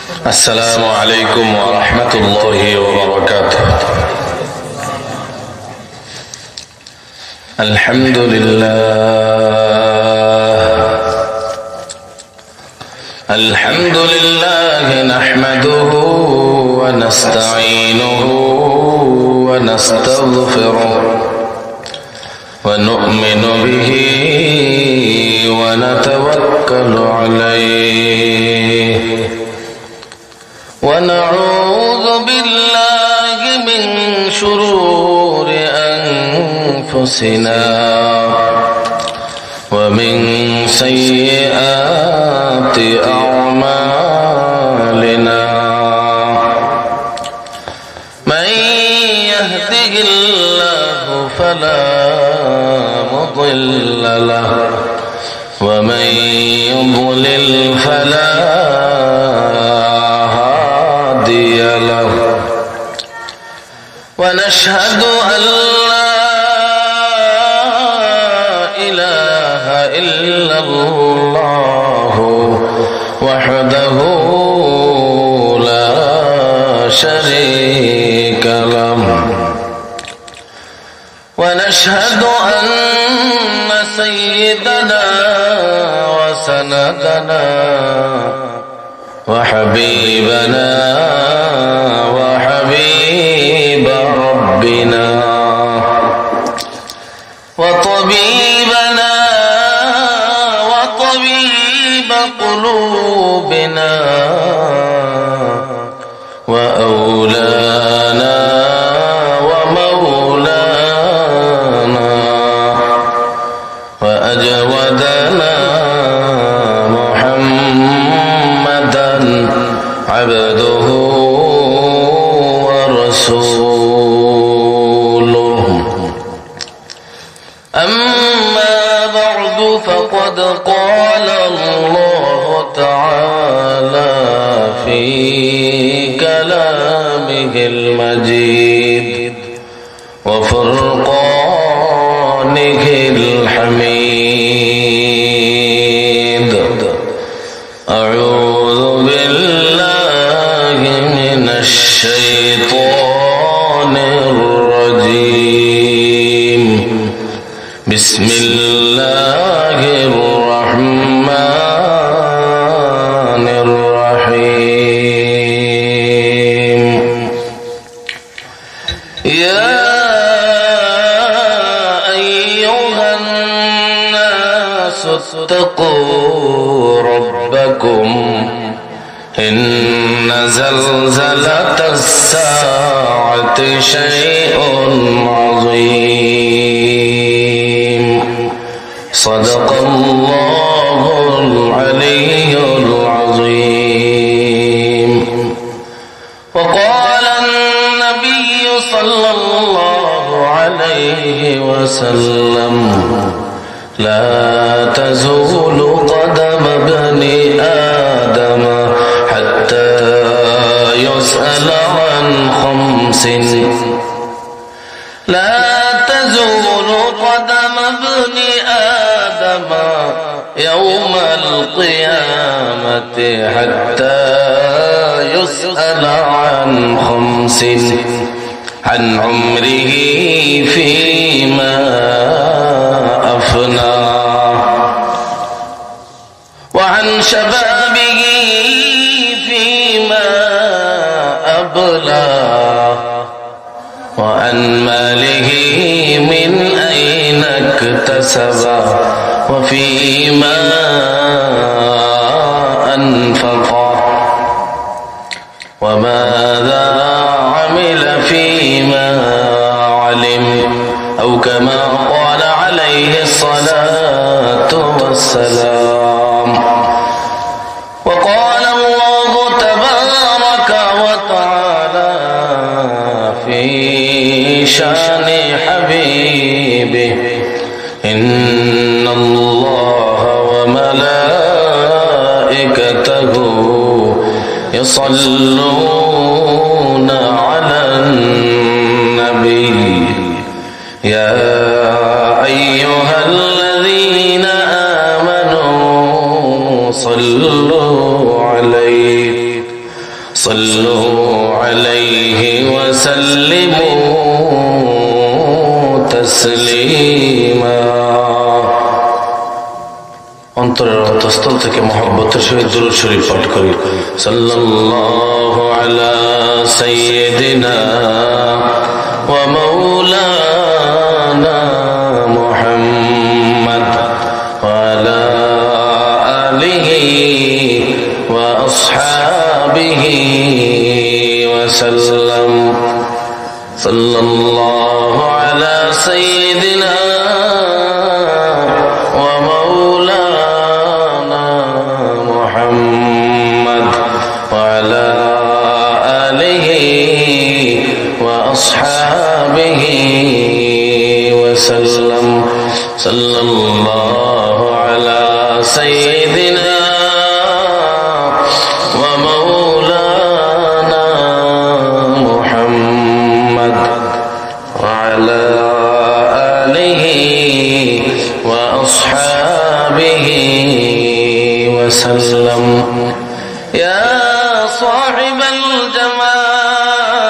السلام عليكم ورحمة الله وبركاته. الحمد لله نحمده ونستعينه ونستغفره ونؤمن به ونتوكل عليه ونعوذ بالله من شرور أنفسنا ومن سيئات أعمالنا. من يهده الله فلا مضل له ومن يضلل فلا هادي له. ونشهد أن لا إله إلا الله وحده لا شريك له. ونشهد أن سيدنا وسندنا وحبيبنا وحبيب ربنا وطبيبنا وطبيب قلوبنا وأولانا ومولانا وأجودنا محمدا عبده ورسوله. أما بعد فقد قال الله تعالى في كلامه المجيد وفرقانه الحميد. أعوذ بالله من الشيطان الرجيم. بسم الله الرحمن الرحيم. يا أيها الناس اتقوا ربكم إن زلزلة الساعة شيء عظيم. صدق الله العلي العظيم. وقال النبي صلى الله عليه وسلم لا تزول قدم ابن آدم حتى يسأل عن خمس. لا تزول قدم ابن آدم يوم القيامة حتى يسأل عن خمس: عن عمره فيما أفناه، وعن شبابه فيما أبلاه، وعن ماله من أين اكتسبه وفيما أنفقه وماذا عمل فيما علم، أو كما قال عليه الصلاة والسلام. وقال الله تبارك وتعالى في شان حبيبه: إن الله وملائكته يصلون على النبي يا أيها الذين آمنوا صلوا عليه صلوا عليه وسلموا تسليما অন্তরের অন্তঃস্থল থেকে মহব্বতের সহিত দুরূদ শরীফ পাঠ করি। সাল্লাল্লাহু আলা সাইয়্যিদিনা ওয়া মাওলানা মুহাম্মদ ওয়া আলা আলিহি ওয়া আসহাবিহি ওয়া সাল্লাম। সাল্লাল্লাহু আলা সাইয়্যিদিনা صلى الله على سيدنا ومولانا محمد وعلى آله وأصحابه وسلم. يا صاحب الجمال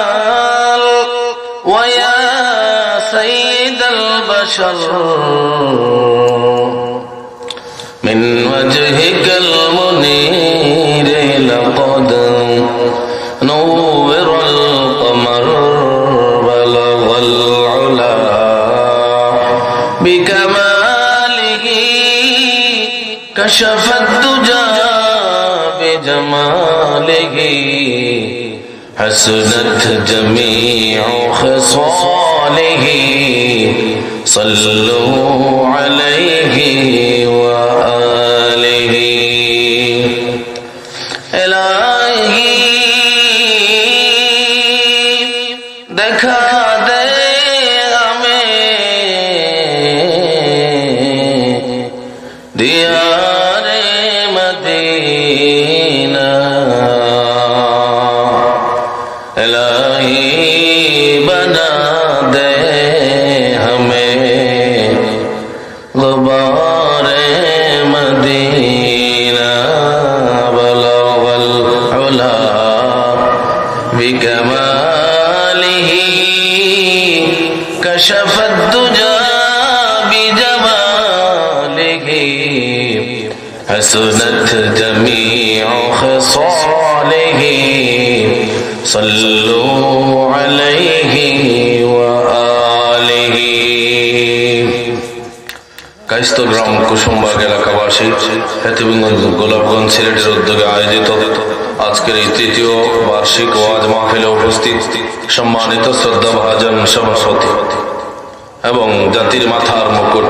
ويا سيد البشر من وجهك المنير لقد نور القمر بلغ العلا بكماله كشف الدجى بجماله حسنت جميع خصاله صلوا عليه وآله. إلهي देखा दे हमें दियारे मदीना. इलाही बना दे हमें गुबारे मदीना. बलगल उला बिकमालिही कशफत दुजा बिजमालिही हसनत जमीउ खसालिही सल्लू अलैहि व आलिहि. কায়স্থগ্রাম কুসুমবাগ এলাকাবাসী হেতিবগঞ্জ গোলাপগঞ্জ সিলেটের উদ্যোগে আয়োজিত আজকের এই তৃতীয় বার্ষিক ওয়াজ মাহফিলে উপস্থিত সম্মানিত শ্রদ্ধাভাজন সভাপতি এবং জাতির মাথার মুকুট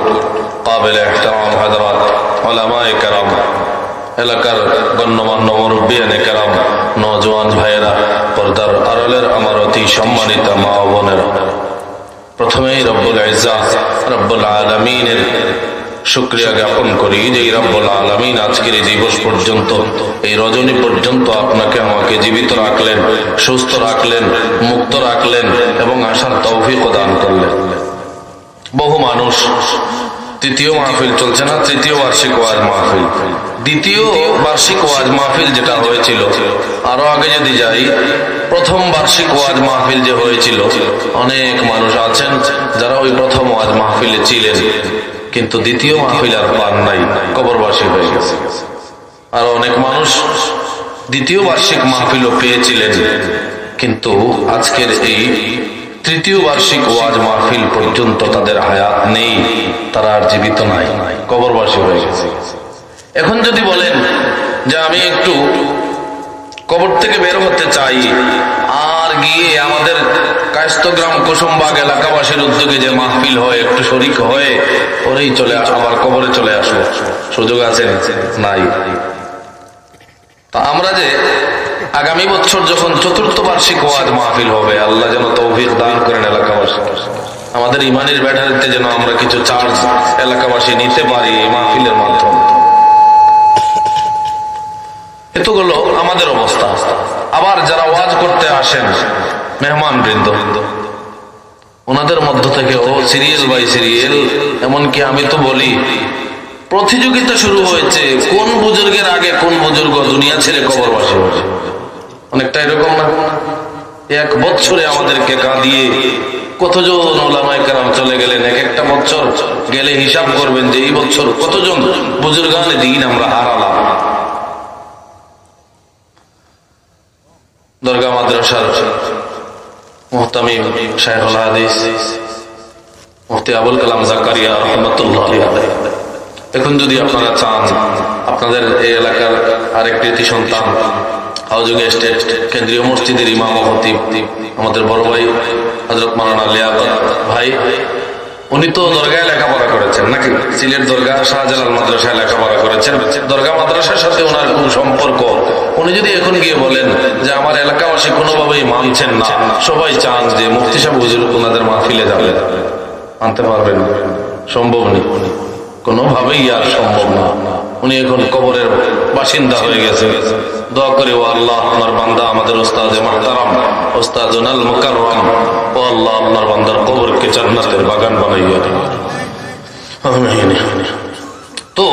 কাবিলে ইহতিরাম হযরত উলামায়ে কেরাম, এলাকার গণ্যমান্য মুরব্বিয়ানে কেরাম, নওজোয়ান ভাইয়েরা, পর্দার আড়ালের আমার অতি সম্মানিত মা ও বোনেরা, প্রথমেই রব্বুল ইজ্জাত রব্বুল আলামিনের শুকরিয়া জ্ঞাপন করি যে রব্বুল আলামিন আজকের এই দিবস পর্যন্ত, এই রজনী পর্যন্ত আপনাকে আমাকে জীবিত রাখলেন, সুস্থ রাখলেন, মুক্ত রাখলেন এবং আসার তৌফিক দান করলেন। বহু মানুষ, তৃতীয় মাহফিল চলছে না, তৃতীয় বার্ষিক ওয়াজ মাহফিল, দ্বিতীয় বার্ষিক ওয়াজ মাহফিল যেটা হয়েছিল, আরো আগে যদি যাই, প্রথম বার্ষিক ওয়াজ মাহফিল যে হয়েছিল, অনেক মানুষ আছেন যারা ওই প্রথম ওয়াজ মাহফিলে ছিলেন, কিন্তু দ্বিতীয় মাহফিল আর পান নাই, কবরবাসী হয়ে গেছে। আর অনেক মানুষ দ্বিতীয় বার্ষিক মাহফিলও পেয়েছিলেন, কিন্তু আজকের এই তৃতীয় বার্ষিক ওয়াজ মাহফিল পর্যন্ত তাদের হায়াত নেই, তারা আর জীবিত নাই, কবরবাসী হয়ে গেছে। এখন যদি বলেন যে আমি একটু কবর থেকে বের হতে চাই, আর গিয়ে আমাদের কায়স্থগ্রাম কুসুমবাগ এলাকাবাসীর উদ্যোগে যে মাহফিল হয় একটু শরীক হয়ে পরেই চলে আবার কবরে চলে আসবো, সুযোগ আছে? নাই। তা আমরা যে আগামী বছর যখন চতুর্থ বার্ষিক ওয়াজ মাহফিল হবে, আল্লাহ যেন তৌফিক দান করেন এলাকাবাসী, আমাদের ইমানের ব্যাটারিতে যেন আমরা কিছু চার্জ এলাকাবাসী নিতে পারি এই মাহফিলের মাধ্যমে। এতগুলো আমাদের অবস্থা। আবার যারা ওয়াজ করতে আসেন মেহমান বৃন্দ, ওনাদের মধ্য থেকেও সিরিয়াল বাই সিরিয়াল, এমনকি আমি তো বলি প্রতিযোগিতা শুরু হয়েছে কোন বুজুর্গের আগে কোন বুজুর্গ দুনিয়া ছেড়ে কবরবাসী হয়েছে। অনেকটা এরকম না? এক বছরে আমাদেরকে কাঁদিয়ে কতজন ওলামায়ে কেরাম চলে গেলেন। এক একটা বছর গেলে হিসাব করবেন যে এই বছর কতজন বুজুর্গানে দিন আমরা হারালাম। দরগা মাদ্রাসার মুহতামিম শাইখুল হাদিস মুফতি আবুল কালাম জাকারিয়া রাহমাতুল্লাহ আলাইহি, এখন যদি আপনারা চান আপনাদের এই এলাকার আরেক কৃতি সন্তান হাউজিং এস্টেট কেন্দ্রীয় মসজিদের ইমাম ও খতিব আমাদের বড় ভাই হযরত মাওলানা লিয়াকত ভাই, উনি তো দরগায় লেখাপড়া করেছেন নাকি? সিলেট দরগা শাহজালাল মাদ্রাসায় লেখাপড়া করেছেন। দরগা মাদ্রাসার সাথে ওনার কোন সম্পর্ক? উনি যদি এখন গিয়ে বলেন যে আমার এলাকাবাসী কোনোভাবেই মানছেন না, সবাই চান যে মুফতি সাহেব হুজুর ওনাদের মাহফিলে যাবে, আনতে পারবেন? সম্ভব নেই, কোনোভাবেই আর সম্ভব না। উনি এখন কবরের বাসিন্দা হয়ে গেছে। দোয়া করে, ও আল্লাহ আপনার বান্দা আমাদের ওস্তাদে মুহতারাম ওস্তাদুল মুকাররম, ও আল্লাহ আপনার বান্দার কবরকে জান্নাতের বাগান বানাইয়া দিন। আমিন। তো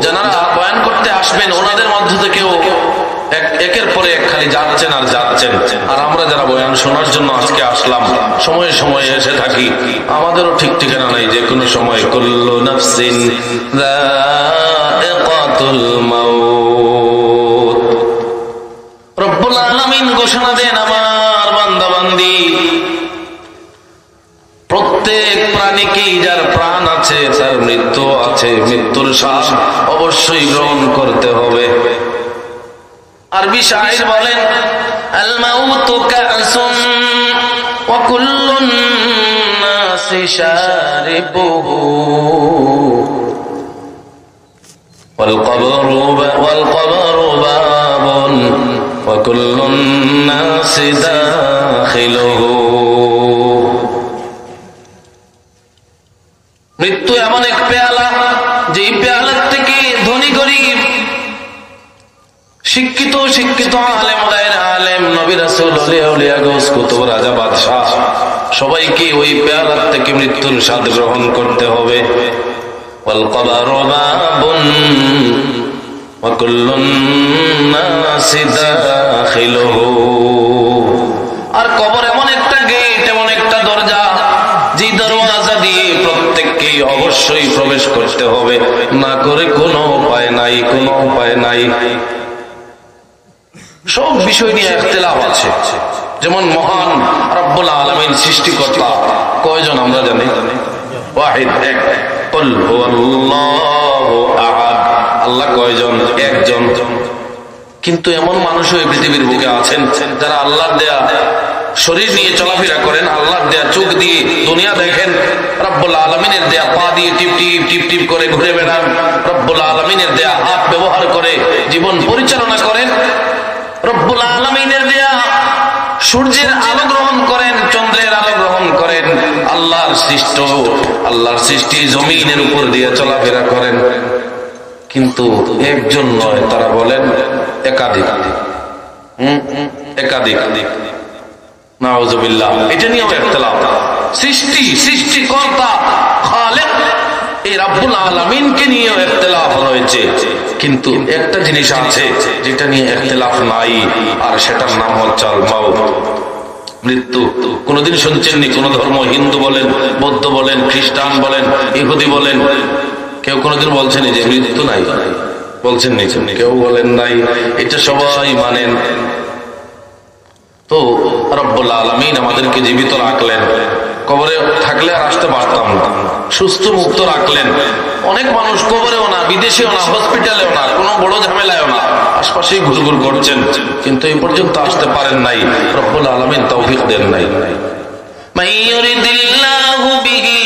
যারা বয়ান করতে আসবেন ওনাদের মধ্যে থেকেও একের পরে এক খালি যাচ্ছেন আর যাচ্ছেন, আর আমরা যারা বয়ান শোনার জন্য আজকে আসলাম সময়ে সময়ে এসে থাকি, আমাদেরও ঠিক ঠিকানা নাই যে কোনো সময় কুল্লু নাফসিন যায়িকাতুল মাউত। রব্বুল আলামিন ঘোষণা দেন, আমার বান্দা বান্দি প্রত্যেক প্রাণীকেই যার প্রাণ আছে তার মৃত্যু আছে, মৃত্যুর শ্বাস অবশ্যই গ্রহণ করতে হবে। আরবি শায়ের বলেন, আল মাউতু কাসুন ওয়া কুল্লুন নাসি শারিবুহু ওয়াল কবরু বাবুন ওয়া কুল্লুন নাসি দাখিলুহু। মৃত্যু এমন এক পেয়ালা, যে পেয়ালার থেকে ধনী গরিব, শিক্ষিত শিক্ষিত, আলেম গায়র আলেম, নবী রাসূল, আউলিয়া গাউস কুতুব রাজা বাদশাহ সবাইকে ওই পেয়ালার থেকে মৃত্যুর স্বাদ গ্রহণ করতে হবে। ওয়াল কবরু বাবুন ওয়া কুল্লুন নাসি দাখিলুহু। আর কবর এমন একটা গেট, এমন একটা দরজা, যে দরওয়াজা দিয়ে প্রত্যেককেই অবশ্যই প্রবেশ করতে হবে, না করে কোনো উপায় নাই, কোনো উপায় নাই। সব বিষয় নিয়ে ইখতিলাফ আছে। যেমন মহান রব্বুল আলামিন সৃষ্টিকর্তা কয়জন আমরা জানি? ওয়াহিদ, এক। কুল হুয়াল্লাহু আহাদ, আল্লাহ কয়জন? একজন। কিন্তু এমন মানুষও এই পৃথিবীর বুকে আছেন যারা আল্লাহর দেয়া শরীর নিয়ে চলাফেরা করেন, আল্লাহর দেয়া চোখ দিয়ে দুনিয়া দেখেন, রব্বুল আলামিনের দেয়া পা দিয়ে টিপ টিপ টিপ টিপ করে ঘুরে বেড়ান, রব্বুল আলামিনের দেয়া হাত ব্যবহার করে জীবন পরিচালনা করেন, রব্বুল আলামিনের দেয়া সূর্যের আলো গ্রহণ করেন, চন্দ্রের আলো গ্রহণ করেন, আল্লাহর সৃষ্টি জমিনের উপর দিয়ে চলাফেরা করেন। কিন্তু একজন নয়, তারা বলেন একাধিক। একাধিক, নাউযুবিল্লাহ। এটা নিয়েও ইখতিলাফ। সৃষ্টিকর্তা খালেক এই রব্বুল আলামিনকে নিয়েও ইখতিলাফ রয়েছে। কিন্তু একটা জিনিস আছে যেটা নিয়ে ইখতিলাফ নাই, আর সেটার নাম হচ্ছে আল মাউত, মৃত্যু। কোনদিন শুনছেননি কোন ধর্ম, হিন্দু বলেন, বৌদ্ধ বলেন, খ্রিস্টান বলেন, ইহুদি বলেন, কেউ কোনদিন বলছেন যে মৃত্যু নাই? বলছেন নি? কেউ বলেন নাই। এটা সবাই মানেন। তো রব্বুল আলামিন আমাদেরকে জীবিত রাখলেন, কবরে থাকলে আর আসতে পারতাম না, সুস্থ মুক্ত রাখলেন। অনেক মানুষ কবরেও না, বিদেশেও না, হসপিটালেও না, কোনো বড় ঝামেলায়ও না, আশপাশেই ঘুরঘুর করছেন, কিন্তু এই পর্যন্ত আসতে পারেন নাই। রব্বুল আলামিন তৌফিক দেন নাই। মান ইউরিদিল্লাহু বিহি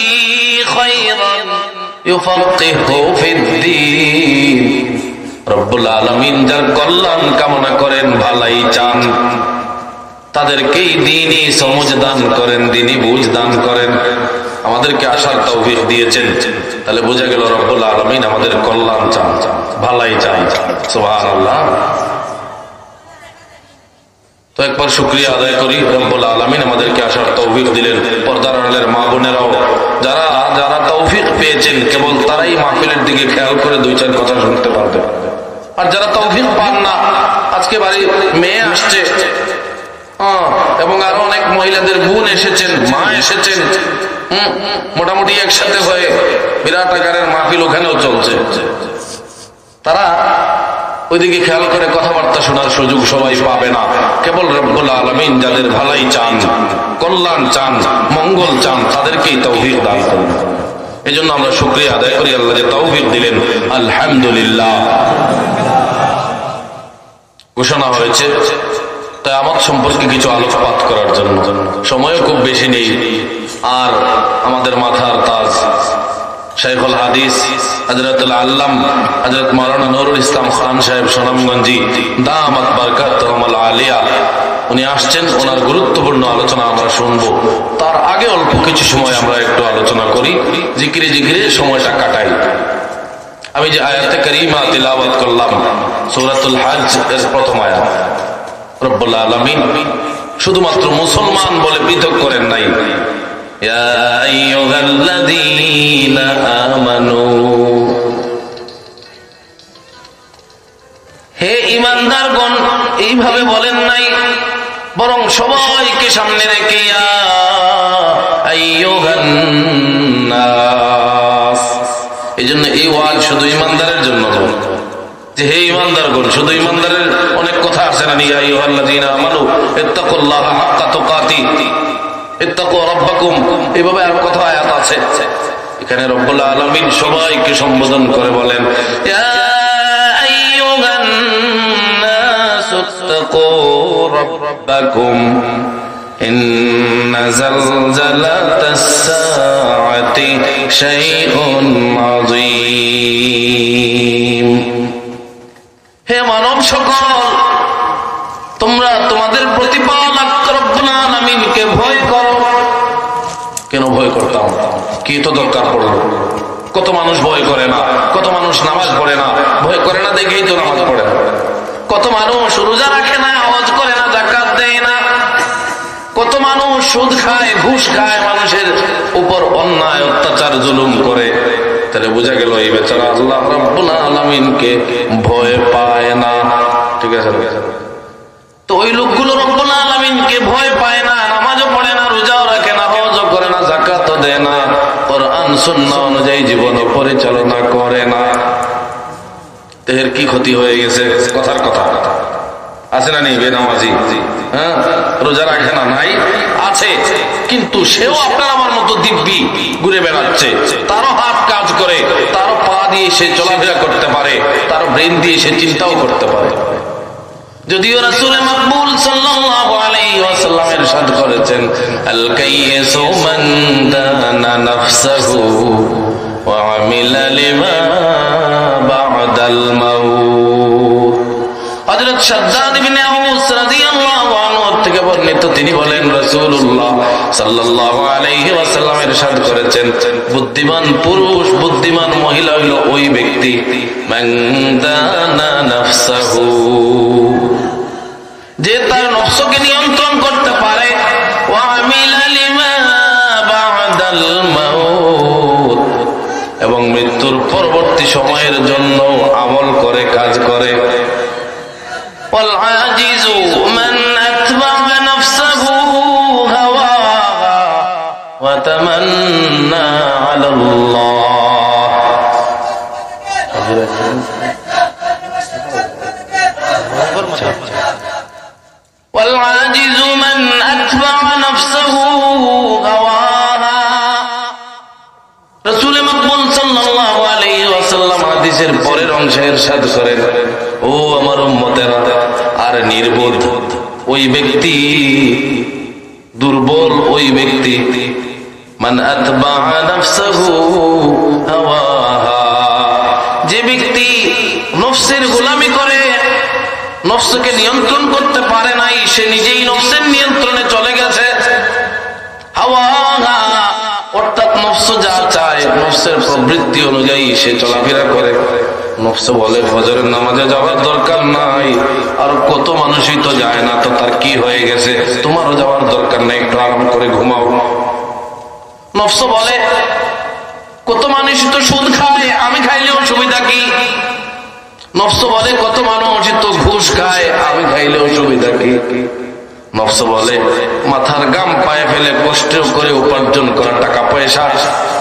খায়রান ইউফাক্কিহু ফিদ্দীন। রব্বুল আলামিন যার কল্যাণ কামনা করেন, ভালাই চান, তাদেরকেই দ্বীনি সমঝ দান করেন, দ্বীনি বুঝ দান করেন। আমাদেরকে আসার তৌফিক দিয়েছেন, তাহলে বোঝা গেল রব্বুল আলামিন আমাদের কল্যাণ চান, ভালাই চান। সুবহানাল্লাহ। তো একবার শুকরিয়া আদায় করি, রব্বুল আলামিন আমাদেরকে আসার তৌফিক দিলেন। পর্দার আড়ালের মা বোনেরাও যারা তৌফিক পেয়েছেন, কেবল তারাই মাহফিলের দিকে খেয়াল করে দুই চার কথা শুনতে পারবে। আর যারা তৌফিক পান না, আজকে বাড়ি মেয়ে আসছে, এবং আরো অনেক মহিলাদের বোন এসেছেন, মা এসেছেন, মোটামুটি একসাথে হয়ে বিরাট আকারের মাহফিল ওখানেও চলছে। তারা ওইদিকে খেয়াল করে কথাবার্তা শোনার সুযোগ সবাই পাবে না। কেবল রব্বুল আলামিন যাদের ভালাই চান, কল্যাণ চান, মঙ্গল চান, তাদেরকেই তৌফিক দান করুন। এই জন্য আমরা শুকরিয়া আদায় করি আল্লাহ যে তৌফিক দিলেন, আলহামদুলিল্লাহ। ঘোষণা হয়েছে কিয়ামত সম্পর্কে কিছু আলোকপাত করার জন্য, সময়ও খুব বেশি নেই। আর আমাদের মাথার তাজ শাইখুল হাদিস হযরতুল আল্লাম হযরত মাওলানা নুরুল ইসলাম খান সাহেব সুনামগঞ্জি দামাত বারকাতুহুল আলিয়া, উনি আসছেন। ওনার গুরুত্বপূর্ণ আলোচনা আমরা শুনবো। তার আগে অল্প কিছু সময় আমরা একটু আলোচনা করি, জিকিরে জিকিরে সময়টা কাটাই। আমি যে আয়াতে কারিমা তিলাওয়াত করলাম সূরাতুল হজ এর প্রথম আয়াত, রব্বুল আলামিন শুধুমাত্র মুসলমান বলে পৃথক করেন নাই। ইয়া আইয়ুহাল্লাযীনা আমানু, হে ঈমানদারগণ, এইভাবে বলেন নাই, বরং সবাইকে সামনে রেখে ইয়া আইয়ুহান নাস। এইজন্য এই ওয়াজ শুধু ঈমানদারের জন্য নয়, যে হে ঈমানদারগণ, শুধু ঈমানদারের অনেক কথা আছে না, ইয়া আইয়ুহাল্লাযীনা আমানু ইত্তাকুল্লাহা হাক্কা তুকাতি ইত্তাকু রাব্বাকুম, এইভাবে আর কত আয়াত আছে। এখানে রব্বুল আলামিন সবাইকে সম্বোধন করে বলেন ইয়া আইয়ুহান নাস ইত্তাকু রাব্বাকুম ইন্না যালজালাতাস সাআতি শাইউন আযীম। হে মানব সকল, তোমরা তোমাদের প্রতিপালক রব্বুল আলামিনকে ভয় করো। কেন ভয় করতাম? কি তো দরকার পড়লো? কত মানুষ ভয় করে না, কত মানুষ নামাজ পড়ে না। ভয় করে না দেখেই তো নামাজ পড়ে না। কত মানুষ রোজা রাখে না, হজ করে না, যাকাত দেয় না। কত মানুষ সুদ খায়, ঘুষ খায়, মানুষের উপর অন্যায় অত্যাচার জুলুম করে। তাহলে বোঝা গেল এই বেচারা আল্লাহ রাব্বুল আলামিনকে ভয় পায় না। ঠিক আছে? তো ওই লোকগুলো রব্বুল আলামিনকে ভয় পায় না, নামাজও পড়ে না, রোজাও রাখে না, হজও করে না, যাকাতও দেয় না, কোরআন সুন্নাহ অনুযায়ী জীবন পরিচালনা করে না। এর কি ক্ষতি হয়ে গেছে? কথার কথা আছে না নেই? বেনামাজি, হ্যাঁ, রোজা রাখে না, নাই আছে, কিন্তু সেও আপনার আমার মতো দিব্যি ঘুরে বেড়াচ্ছে। তারও হাত কাজ করে, তারও পা দিয়ে সে চলাফেরা করতে পারে, তারও ব্রেন দিয়ে সে চিন্তাও করতে পারে। যদিও রাসূল মাকবুল সাল্লাল্লাহু আলাইহি ওয়াসাল্লাম ইরশাদ করেছেন, আল কাইয়িসু মান দানা নাফসাহু ওয়া আমিলা লিমা বা'দাল মাউত। হযরত শাদ্দাদ ইবনে আউস রাদিয়াল্লাহু আনহু থেকে বর্ণিত, তিনি বলেন রাসূলুল্লাহ সাল্লাল্লাহু আলাইহি ওয়াসাল্লাম ইরশাদ করেছেন, বুদ্ধিমান পুরুষ, বুদ্ধিমান মহিলা হইল ওই ব্যক্তি মান দানা নাফসাহু, যে তার নফসকে নিয়ন্ত্রণ করতে পারে, ওয়া আমিলা লিমা বা'দাল মাউত, এবং মৃত্যুর পরবর্তী সময়ের জন্য আমল করে, কাজ করে। ওয়াল আজিজু মান আতবা'a নাফসাহু হাওয়াহা ওয়া তামান্না আলাল্লাহ। والعاجز من أتبع نفسه هواها। রাসূল মাকবুল সাল্লাল্লাহু আলাইহি ওয়াসাল্লাম হাদিসের পরের অংশে ইরশাদ করেন, ও আমার উম্মতেরা, আর নির্বোধ ওই ব্যক্তি, দুর্বল ওই ব্যক্তি, মান আতবা'a নাফসাহু হাওয়াহা, যে ব্যক্তি নফসের গোলামি করে, নফসকে নিয়ন্ত্রণ করতে পারে নাই, সে নিজেই নফসের নিয়ন্ত্রণে চলে গেছে। হাওয়াহা অর্থাৎ নফস যা চায়, নফসের প্রবৃত্তি অনুযায়ী সে চলাফেরা করে। নফস বলে ফজরের নামাজে যাওয়ার দরকার নাই, আর কত মানুষই তো যায় না, তো তার কি হয়ে গেছে? তোমারও যাওয়ার দরকার নেই, একটু আরাম করে ঘুমাও। নফস বলে কত মানুষ তো সুদ খায়, আমি খাইলেও সুবিধা কি? নফস বলে কত মানুষ তো ঘুষ খায়, আমি খাইলেও সুবিধা কি? নফস বলে মাথার গাম পায়ে ফেলে কষ্ট করে উপার্জন করা টাকা পয়সা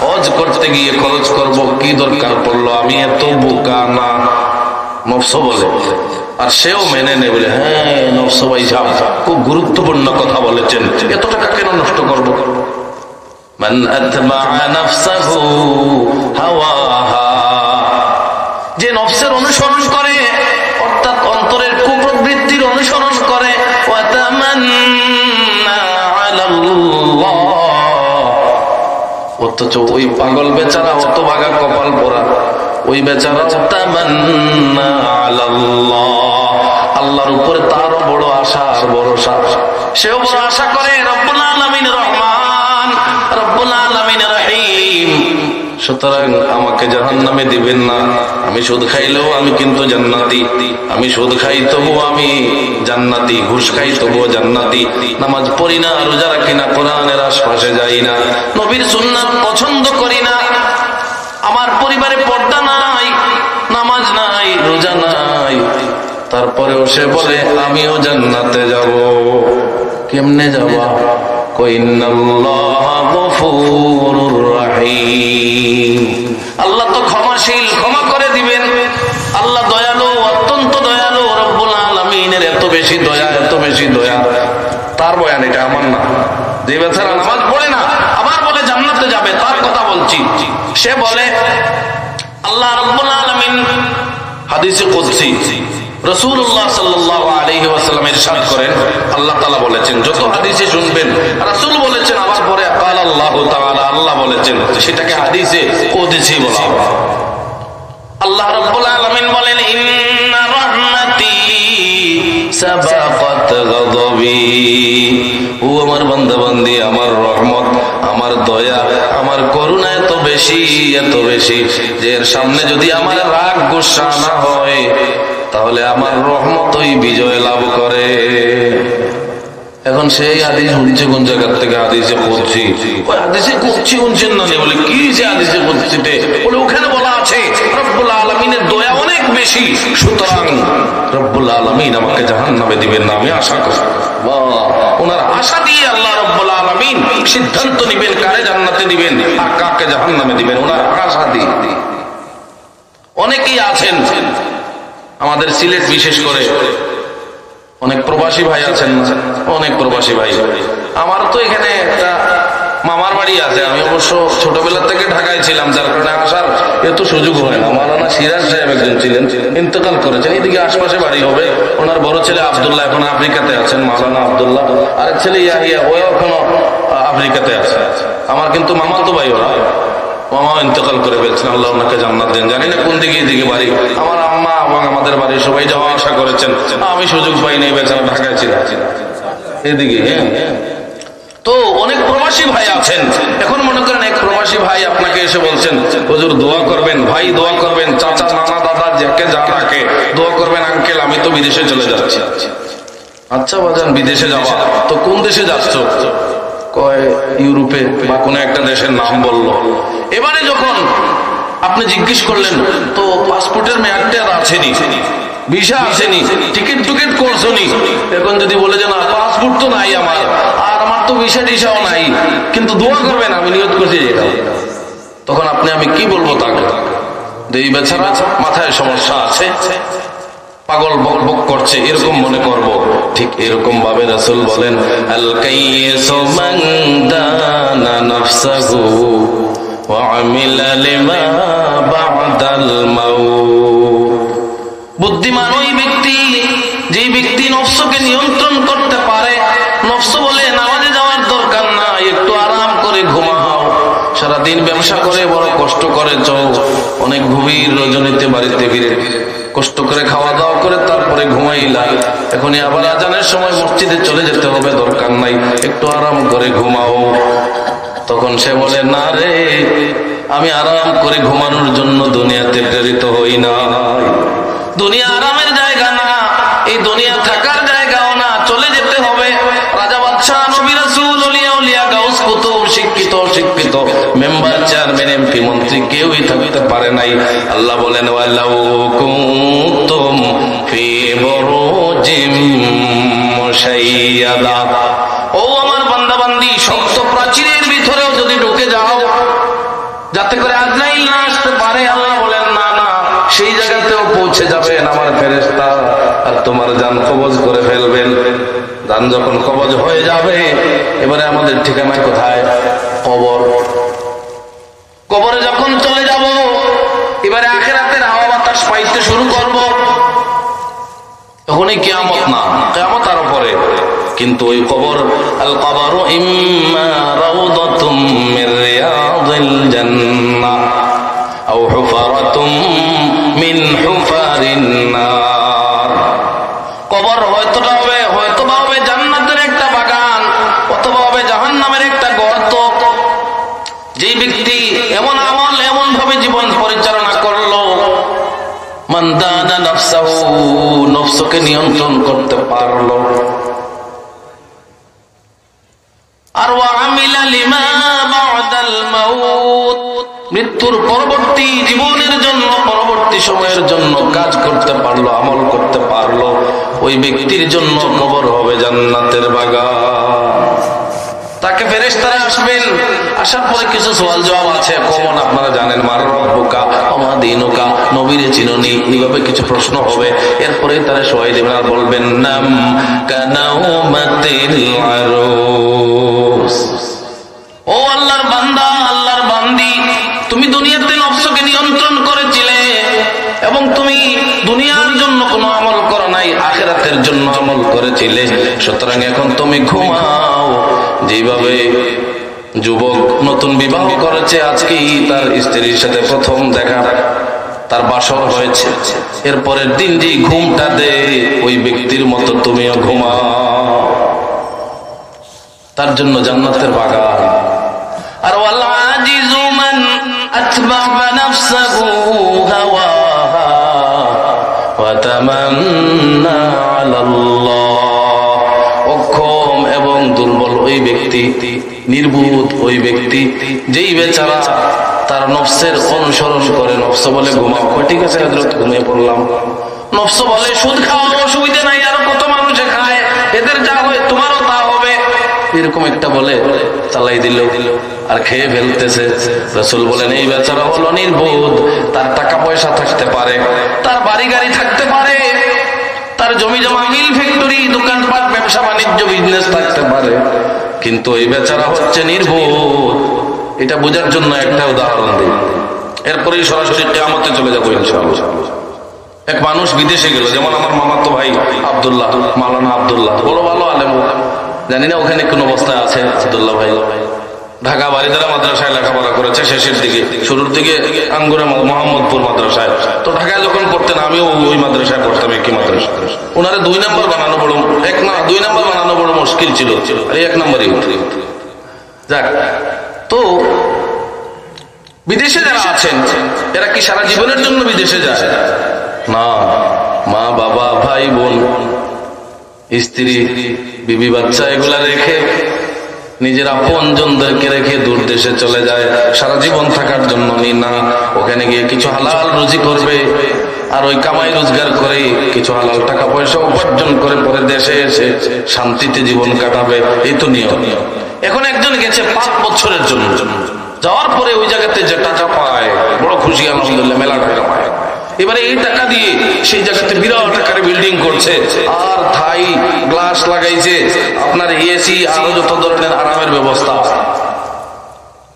হজ করতে গিয়ে খরচ করব, কি দরকার পড়লো, আমি এত বোকা না। নফস বলে, আর সেও মেনে নেই বলে হ্যাঁ নফস ভাই সাহেব খুব গুরুত্বপূর্ণ কথা বলেছেন, এত টাকা কেন নষ্ট করবো। মান আতবাআ নাফসাহু হাওয়াহা, যে নফসের অনুসরণ করে অর্থাৎ অন্তরের কুপ্রবৃত্তির অনুসরণ করে, ওয়া তামান্না আলাল্লাহ, অথচ ওই পাগল বেচারা অত ভাগা কপাল পোড়া, ওই বেচারা তামান্না আলাল্লাহ, আল্লাহর উপরে তার বড় আশা আর ভরসা, সেও বড় আশা করে রব্বুল আলামিন রহমান, রব্বুল আলামিন রহিম, সুতরাং আমাকে জাহান্নামে দিবেন না। আমি সুদ খাইলেও আমি কিন্তু জান্নাতি, আমি সুদ খাই তবুও আমি জান্নাতি, ঘুষ খাই তবুও জান্নাতি, নামাজ পড়ি না, রোজা রাখি না, কোরআনের আশপাশে যাই না, নবীর সুন্নাত পছন্দ করি না, আমার পরিবারে পর্দা নাই, নামাজ নাই, রোজা নাই, তারপরেও সে বলে আমিও জান্নাতে যাব। কেমনে যাবা? আল্লাহ তো ক্ষমাশীল, ক্ষমা করে দিবেন, আল্লাহ দয়ালু, অত্যন্ত দয়ালু, রব্বুল আলামিনের এত বেশি দয়া, এত বেশি দয়া। তার বয়ান এটা, আমার না। যে বেচারা নামাজ পড়ে না আবার বলে জান্নাতে যাবে, তার কথা বলছি। সে বলে আল্লাহ রব্বুল আলামিন হাদিসে কুদসি রাসূলুল্লাহ সাল্লাল্লাহু আলাইহি ওয়াসাল্লাম ইরশাদ করেন, আল্লাহ তাআলা বলেছেন, যত হাদিসে শুনবেন রাসূল বলেছেন, আবার পরে ক্বাল আল্লাহু তাআলা, আল্লাহ বলেছেন, সেটাকে হাদিসে কুদসি বলা হয়। আল্লাহ রাব্বুল আলামিন বলেন ইন্না রাহমাতি সাবাকাত গাযাবি, ও আমার বান্দা বান্দি, আমার রহমত, আমার দয়া, আমার করুণা এত বেশি, এত বেশি যে এর সামনে যদি আমার রাগ গুসা না হয় তাহলে আমার রহমতই বিজয় লাভ করে। এখন সেই হাদিস শুনছে কোন জায়গার থেকে? হাদিসে কুদসি। ওই হাদিসে কুদসি শুনছেন না? বলে কি যে হাদিসে কুদসিতে? বলে ওখানে বলা আছে রব্বুল আলামিনের দয়া অনেক বেশি, সুতরাং রব্বুল আলামিন আমাকে জাহান্নামে দিবেন না, আমি আশা করি। ওনার আশা দিয়ে আল্লাহ রব্বুল আলামিন সিদ্ধান্ত নিবেন কারে জান্নাতে দিবেন আর কাকে জাহান্নামে দিবেন, ওনার আশা দিয়ে। অনেকেই আছেন আমাদের সিলেট বিশেষ করে, অনেক প্রবাসী ভাই আছেন, অনেক প্রবাসী ভাই। আমার তো এখানে একটা মামার বাড়ি আছে, আমি অবশ্য ছোটবেলা থেকে ঢাকায় ছিলাম, যার কারণে আসার এত সুযোগ হয় না। মাওলানা সিরাজ সাহেব একজন ছিলেন, ইন্তেকাল করেছেন, এদিকে আশপাশে বাড়ি হবে। ওনার বড় ছেলে আব্দুল্লাহ এখন আফ্রিকাতে আছেন, মাওলানা আব্দুল্লাহ, আরেক ছেলে ইয়াহিয়া, ও এখনো আফ্রিকাতে আছে। আমার কিন্তু মামা তো ভাই, ওরা মামা ইন্তেকাল করে ফেলছেন, আল্লাহ ওনাকে জান্নাত দেন। জানি না কোন দিকে এদিকে বাড়ি। আমার আম্মা এবং আমাদের বাড়ির সবাই যাওয়া আসা করেছেন, আমি সুযোগ পাইনি, বেচারা ঢাকায় ছিলাম এদিকে। তো অনেক প্রবাসী ভাই আছেন। এখন মনে করেন এক প্রবাসী ভাই আপনাকে এসে বলছেন হুজুর দোয়া করবেন, ভাই দোয়া করবেন, চাচা নানা দাদা যাকে যা ডাকে দোয়া করবেন, আঙ্কেল আমি তো বিদেশে চলে যাচ্ছি। আচ্ছা বাজান, বিদেশে যাওয়া তো কোন দেশে যাচ্ছ? কয় ইউরোপে বা কোন একটা দেশের নাম বললো। এবারে যখন আপনি জিজ্ঞেস করলেন তো পাসপোর্টের মেয়াদটা আর আছেনি, ভিসা আসেনি, টিকিট টুকিট করছনি, এখন যদি বলে যে না পাসপোর্ট তো নাই আমার, আর আমার তো ভিসা টিসাও নাই, কিন্তু দোয়া করবেন আমি নিয়ত করছি যেটা, তখন আপনি আমি কি বলবো তাকে? এই বেচারা মাথায় সমস্যা আছে, পাগল বক বক করছে, এরকম মনে করব। ঠিক এরকম ভাবে রাসূল বলেন আল কাইয়িসু মান দানা নাফসাহু ওয়া আমিলা লিমা বা'দাল মাউত। বুদ্ধিমান ওই ব্যক্তি যে ব্যক্তি নফসকে নিয়ন্ত্রণ করতে পারে। নফস বলে নামাজে যাওয়ার দরকার না, একটু আরাম করে ঘুমাও। সারাদিন ব্যবসা করে বড় কষ্ট করেছ, অনেক গভীর রজনীতে বাড়িতে ফিরে কষ্ট করে খাওয়া দাওয়া করে তারপরে ঘুমাইলা, এখনই আবার আজানের সময় মসজিদে চলে যেতে হবে, দরকার নাই, একটু আরাম করে ঘুমাও। তখন সে বলে না রে, আমি আরাম করে ঘুমানোর জন্য দুনিয়াতে প্রেরিত হই না। দুনিয়া আরামের জায়গা না, এই দুনিয়া থাকার জায়গাও না, চলে যেতে হবে। রাজা বাদশাহ, নবী রাসূল, ওলিয়া উলিয়া, গাউস কুতুব, শিক্ষিত শিক্ষিত মেম্বার, চেয়ারম্যান, এমপি, মন্ত্রী কেউই থাকতে পারে নাই। আল্লাহ বলেন ওয়ালাউ কুনতুম ফি বুরুজিম শাইয়াদা। ও আমার বান্দা বান্দি, শক্ত প্রাচীরের ভিতরেও যদি ঢুকে যাও যাতে করে আজরাইল না আসতে পারে, আল্লাহ বলেন না না, সেই জায়গাতেও পৌঁছে যাবেন আমার ফেরেশতা, আর তোমার জান কবজ করে ফেলবেন। জান যখন কবজ হয়ে যাবে, এবারে আমাদের ঠিকানা কোথায়? কবর। কবরে যখন চলে যাব, এবারে আখিরাতের হাওয়া বাতাস পাইতে শুরু করব। তখনই কিয়ামত না, কিয়ামত আরো পরে। কিন্তু ওই কবর, আল কবরু ইম্মা রাউদাতুম মির রিয়াদিল জান্নাহ আও হুফারাতুম মিন হুফারিন নার। কবর হয়তোবা হবে জান্নাতের একটা বাগান, অথবা হবে জাহান্নামের একটা গর্ত। যেই ব্যক্তি এমন আমল, এমন ভাবে জীবন পরিচালনা করলো, মান দানা নাফসাহু, নফসকে নিয়ন্ত্রণ করতে পারলো, আর ওয়া আমিলা লিমা বা'দাল মাউত, মৃত্যুর পরবর্তী জীবনের জন্য, পরবর্তী সময়ের জন্য কাজ করতে পারলো, আমল করতে পারলো, ওই ব্যক্তির জন্য কবর হবে জান্নাতের বাগান। তাকে ফেরেশতারা আসবেন, আসার পরে কিছু সওয়াল জবাব আছে, কমন আপনারা জানেন, মান রাব্বুকা ওয়া মা দীনুকা, নবীরে চিনুনি, এইভাবে কিছু প্রশ্ন হবে। এরপরে তারা সবাই দেবেন আর বলবেন নাম কানাউমাতিল আরুস। ও আল্লাহর বান্দা, আল্লাহর বান্দি, তুমি দুনিয়াতে নফসকে নিয়ন্ত্রণ করেছিলে এবং তুমি দুনিয়ার জন্য কোনো আমল করো নাই, আখিরাতের জন্য আমল করেছিলে। সুতরাং এখন তুমি ঘুমাও। যেভাবে যুবক নতুন বিবাহ করেছে, আজকেই তার স্ত্রীর সাথে প্রথম দেখা, তার বাসর হয়েছে, এরপরের দিন যে ঘুমটা দে, ওই ব্যক্তির মতো তুমিও ঘুমাও। তার জন্য জান্নাতের বাগান। আর ওয়াল আজিজু মান আতবা'a নাফসাহু হাওয়াহা ওয়া তামান্না আলাল্লাহ। অক্ষম এবং দুর্বল ওই ব্যক্তি, নির্বুধ ওই ব্যক্তি, যেই বেচারা তার নফসের অনুসরণ করে। নফস বলে ঘুমাও, ঠিক আছে হযরত, ঘুমিয়ে পড়লাম। নফস বলে সুদ খাওয়া অসুবিধা নাই, আরো কত মানুষে খায়, এদের যা হয় তোমারও তা হবে, এরকম একটা বলে চালাই দিল আর খেয়ে ফেলতেছে। রাসূল বলেন এই বেচারা হলো নির্বোধ। তার টাকা পয়সা থাকতে পারে, তার বাড়ি গাড়ি থাকতে পারে, তার জমি জমা, মিল ফ্যাক্টরি, দোকানপাট, ব্যবসা বাণিজ্য, বিজনেস থাকতে পারে, কিন্তু এই বেচারা হচ্ছে নির্বোধ। এটা বোঝার জন্য একটা উদাহরণ দিই, এরপরেই সরাসরি কিয়ামতে চলে যাবো ইনশাআল্লাহ। এক মানুষ বিদেশে গেল, যেমন আমার মামাতো ভাই আব্দুল্লাহ, মাওলানা আব্দুল্লাহ, বড় ভালো আলেম, জানি না ওখানে কোন অবস্থায় আছে আব্দুল্লাহ ভাই। ঢাকা বারিধারা মাদ্রাসায় লেখাপড়া করেছে, শেষের দিকে, শুরুর দিকে আঙ্গুরা মোহাম্মদপুর মাদ্রাসায়। তো ঢাকায় যখন পড়তেন, আমিও ওই মাদ্রাসায় পড়তাম, একই মাদ্রাসা। ওনারে 2 নম্বর বানানো বড়, 2 নম্বর বানানো বড় মুশকিল ছিল, এই 1 নম্বরই। যাক, তো বিদেশে যারা আছেন, এরা কি সারা জীবনের জন্য বিদেশে যায়? না, মা বাবা, ভাই বোন, স্ত্রী, বিবি, বাচ্চা, এগুলা রেখে, নিজের আপন জনদেরকে রেখে দূর দেশে চলে যায় সারা জীবন থাকার জন্য। না, ওখানে গিয়ে কিছু হালাল রুজি করবে, আর ওই কামাই রোজগার করে কিছু হালাল টাকা পয়সা উপার্জন করে পরে দেশে এসে শান্তিতে জীবন কাটাবে, এই তো নিয়ম। এখন একজন গেছে 5 বছরের জন্য, যাওয়ার পরে ওই জায়গাতে যে টাকা পায়, বড় খুশি, আলহামদুলিল্লাহ, মেলা টাকা পায়। এবারে এই টাকা দিয়ে সেই জায়গাতে বিরাট আকারে বিল্ডিং করছে, আর থাই গ্লাস লাগাইছে, আপনার এসি, আরো যত ধরনের আরামের ব্যবস্থা।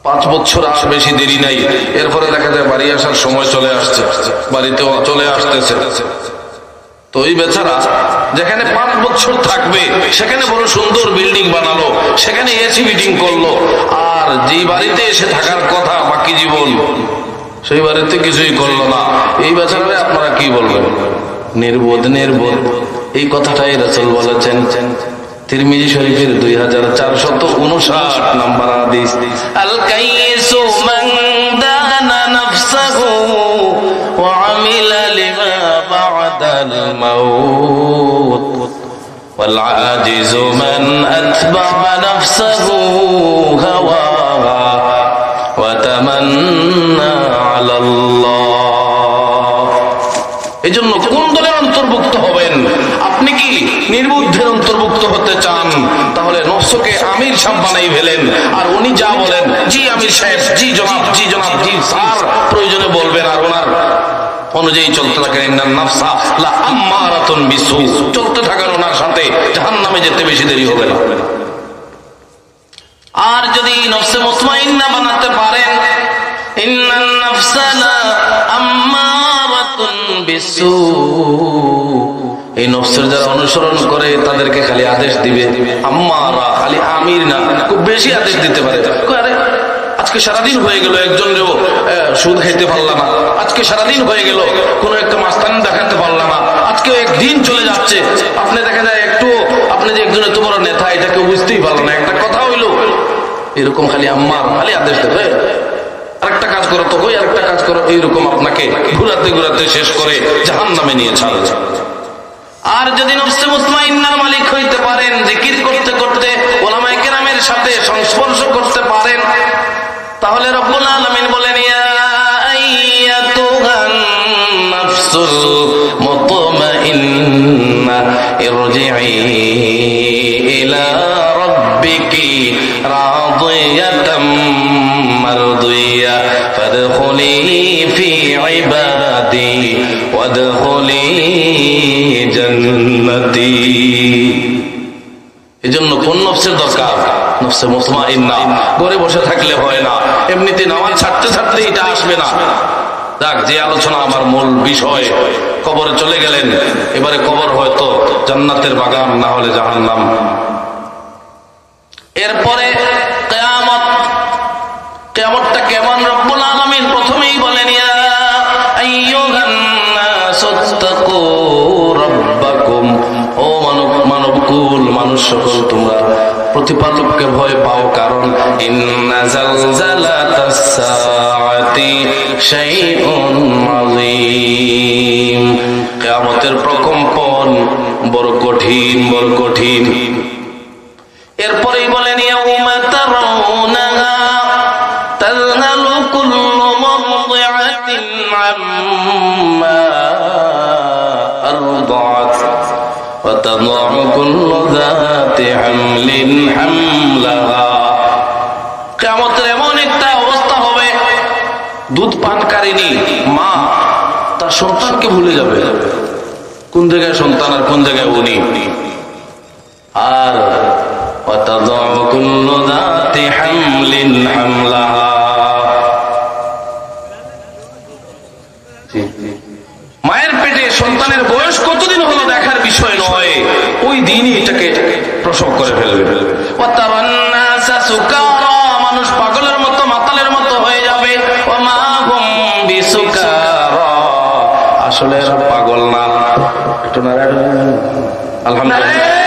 5 বছর আর বেশি দেরি নাই, এরপরে দেখা যায় বাড়ি আসার সময় চলে আসছে, বাড়িতেও চলে আসতেছে। তো ওই বেচারা যেখানে 5 বছর থাকবে, সেখানে বড় সুন্দর বিল্ডিং বানালো, সেখানে এসি ফিটিং করলো, আর যেই বাড়িতে এসে থাকার কথা বাকি জীবন, সেই বাড়িতে কিছুই করলো না। এই বেচারারে আপনারা কি বলবেন? নির্বোধ, নির্বোধ। এই কথাটাই রাসূল বলেছেন তিরমিজি শরীফের 2459 নম্বর হাদিস, আল কাইসু মান দানা নাফসাহু ওয়া আমিলা লিমা বা'দাল মাউত ওয়াল আজিজু মান আতবা'a নাফসাহু হাওয়াহা ওয়া তামান্না আলাল্লাহ। এজন্য কোন দলের অন্তর্ভুক্ত হবেন? আপনি কি নির্বুদ্ধের অন্তর্ভুক্ত মুক্ত হতে চান তাহলে নফসকে আমির সাহেব বানাই ফেলেন, আর উনি যা বলেন জি আমির সাহেব, জি জনাব, জি জনাব, জি স্যার প্রয়োজনে বলবেন, আর ওনার অনুযায়ী চলতে থাকেন। ইন্নান নাফসা লা আম্মারাতুন বিসু, চলতে থাকেন ওনার সাথে, জাহান্নামে যেতে বেশি দেরি হবে না। আর যদি নফসে মুতমাইন্না বানাতে পারেন, ইন্নান নাফসা লা আম্মারাতুন বিসু, এই নফসের যারা অনুসরণ করে তাদেরকে খালি আদেশ দিবে আম্মারা, খালি আমির না, খুব বেশি আদেশ দিতে পারে। আরে আজকে সারাদিন হয়ে গেল একজনেরও সুদ খাইতে পারলাম না, আজকে সারাদিন হয়ে গেল কোন একটা মাস্তানি দেখাতে পারলাম না, আজকে একদিন চলে যাচ্ছে, আপনি দেখা যায় একটু আপনি যে একজন এত বড় নেতা এটা কেউ বুঝতেই পারলো না, একটা কথা হইলো এরকম খালি আম্মার, খালি আদেশ দেবে আরেকটা কাজ করো তো কই, আরেকটা কাজ করো, এইরকম আপনাকে ঘুরাতে ঘুরাতে শেষ করে জাহান্নামে নিয়ে ছাড়ে। আর যদি নফসে মুতমাইন্নার মালিক হইতে পারেন, জিকির করতে করতে উলামায়ে কেরামের সাথে সংস্পর্শ করতে পারেন, তাহলে রব্বুল আলামিন বলেন ইয়া আইয়াতুহান নাফসুল মুতমাইন্না ইরজিই ইলা রাব্বিকি রাদিয়াতাম মারদিয়া ফাদখুলি ফি ইবাদি ওয়াদখুলি জান্নাতি। এজন্য কোন নফসের দরকার? নফসে মুতমাইন্না। ঘরে বসে থাকলে হয় না, এমনিতে নামাজ ছাড়তে ছাড়তে এটা আসবে না। দেখ, যে আলোচনা আমার মূল বিষয়, কবরে চলে গেলেন, এবারে কবর হয়তো জান্নাতের বাগান, না হলে জাহান্নাম। এরপরে কিয়ামত, কিয়ামতটা কেমন রব্বুল আলামিন প্রথমেই বলেন ইয়া আইয়ুহান নাসুত্তাকু রাব্বাকুম, ও মানবকুল, মানুষ সকল তোমরা প্রতিপালককে ভয় পাও, কারণ ইন্না জালজালাতাস সাআতি শাইউন আযীম, কিয়ামতের প্রকম্পন বড় কঠিন, বড় কঠিন। এরপরেই বলেন ইয়াউমা তারাউনাহা তাযহালু কুল্লু মুরদিআতিন আম্মা আরদাআত ওয়া তাদউ কুল্লু যাতি হামলিন হামলাহা। কিয়ামতের এমন একটা অবস্থা হবে, দুধ পানকারিনী মা তার সন্তানকে ভুলে যাবে, কোন জায়গায় সন্তান আর কোন জায়গায় উনি। আর মায়ের পেটে সন্তানের বয়স কতদিন হলো দেখার বিষয় নয়, ওই দিনই এটাকে প্রসব করে ফেলবে। মানুষ পাগলের মতো, মাতালের মতো হয়ে যাবে। আসলে এরা পাগল না, একটু নারায়ণ আলহামদুলিল্লাহ।